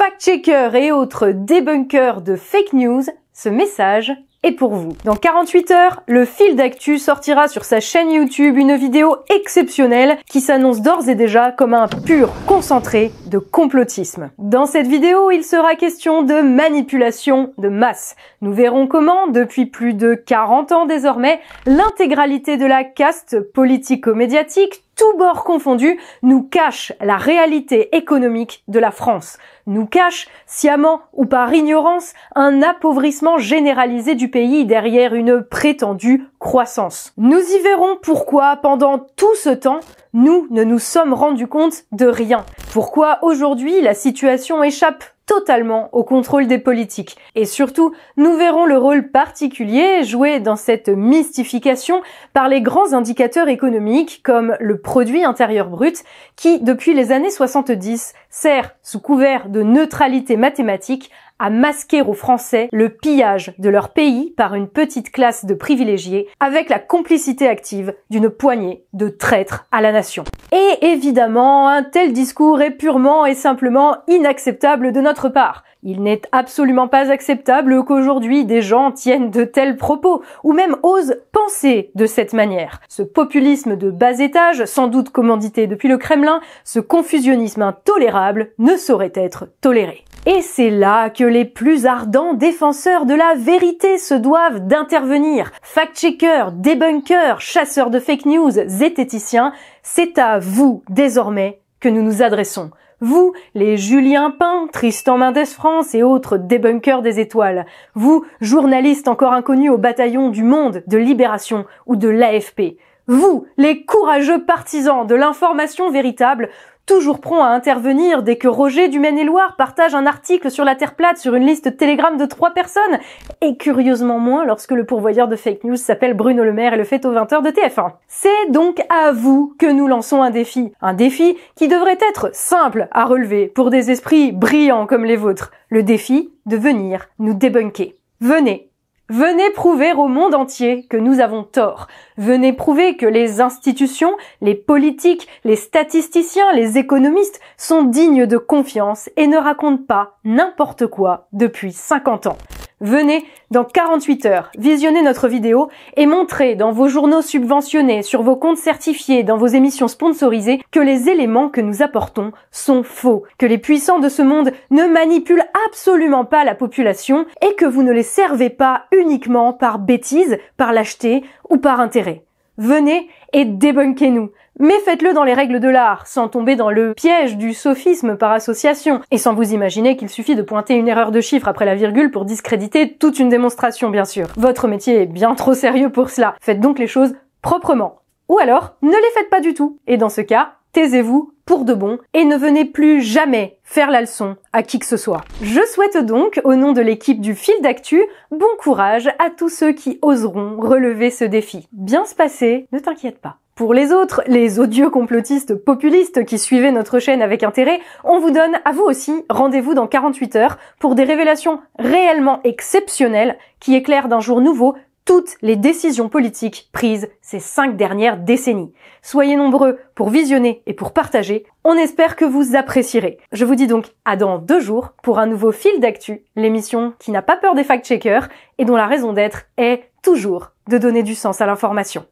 Fact-checkers et autres débunkers de fake news, ce message est pour vous. Dans 48 heures, le fil d'actu sortira sur sa chaîne YouTube une vidéo exceptionnelle qui s'annonce d'ores et déjà comme un pur concentré de complotisme. Dans cette vidéo, il sera question de manipulation de masse. Nous verrons comment, depuis plus de 40 ans désormais, l'intégralité de la caste politico-médiatique, tous bords confondus, nous cache la réalité économique de la France, nous cache, sciemment ou par ignorance, un appauvrissement généralisé du pays derrière une prétendue croissance. Nous y verrons pourquoi, pendant tout ce temps, nous ne nous sommes rendus compte de rien. Pourquoi aujourd'hui la situation échappe totalement au contrôle des politiques. Et surtout, nous verrons le rôle particulier joué dans cette mystification par les grands indicateurs économiques comme le produit intérieur brut qui, depuis les années 70, sert sous couvert de neutralité mathématique à masquer aux Français le pillage de leur pays par une petite classe de privilégiés avec la complicité active d'une poignée de traîtres à la nation. Et évidemment, un tel discours est purement et simplement inacceptable de notre part. Il n'est absolument pas acceptable qu'aujourd'hui des gens tiennent de tels propos, ou même osent penser de cette manière. Ce populisme de bas étage, sans doute commandité depuis le Kremlin, ce confusionnisme intolérable ne saurait être toléré. Et c'est là que les plus ardents défenseurs de la vérité se doivent d'intervenir. Fact-checkers, débunkers, chasseurs de fake news, zététiciens, c'est à vous, désormais, que nous nous adressons. Vous, les Julien Pain, Tristan Mendès France et autres débunkers des étoiles. Vous, journalistes encore inconnus au bataillon du Monde, de Libération ou de l'AFP. Vous, les courageux partisans de l'information véritable, toujours prompt à intervenir dès que Roger du Maine-et-Loire partage un article sur la Terre plate sur une liste Telegram de 3 personnes, et curieusement moins lorsque le pourvoyeur de fake news s'appelle Bruno Le Maire et le fait aux 20h de TF1. C'est donc à vous que nous lançons un défi qui devrait être simple à relever pour des esprits brillants comme les vôtres, le défi de venir nous débunker. Venez prouver au monde entier que nous avons tort. Venez prouver que les institutions, les politiques, les statisticiens, les économistes sont dignes de confiance et ne racontent pas n'importe quoi depuis 50 ans. Venez, dans 48 heures, visionner notre vidéo et montrer dans vos journaux subventionnés, sur vos comptes certifiés, dans vos émissions sponsorisées, que les éléments que nous apportons sont faux, que les puissants de ce monde ne manipulent absolument pas la population et que vous ne les servez pas uniquement par bêtise, par lâcheté ou par intérêt. Venez et débunkez-nous. Mais faites-le dans les règles de l'art, sans tomber dans le piège du sophisme par association, et sans vous imaginer qu'il suffit de pointer une erreur de chiffre après la virgule pour discréditer toute une démonstration, bien sûr. Votre métier est bien trop sérieux pour cela. Faites donc les choses proprement. Ou alors, ne les faites pas du tout. Et dans ce cas, taisez-vous pour de bon et ne venez plus jamais faire la leçon à qui que ce soit. Je souhaite donc, au nom de l'équipe du Fil d'Actu, bon courage à tous ceux qui oseront relever ce défi. Bien se passer, ne t'inquiète pas. Pour les autres, les odieux complotistes populistes qui suivaient notre chaîne avec intérêt, on vous donne, à vous aussi, rendez-vous dans 48 heures pour des révélations réellement exceptionnelles qui éclairent d'un jour nouveau toutes les décisions politiques prises ces 5 dernières décennies. Soyez nombreux pour visionner et pour partager. On espère que vous apprécierez. Je vous dis donc à dans 2 jours pour un nouveau Fil d'Actu, l'émission qui n'a pas peur des fact-checkers et dont la raison d'être est toujours de donner du sens à l'information.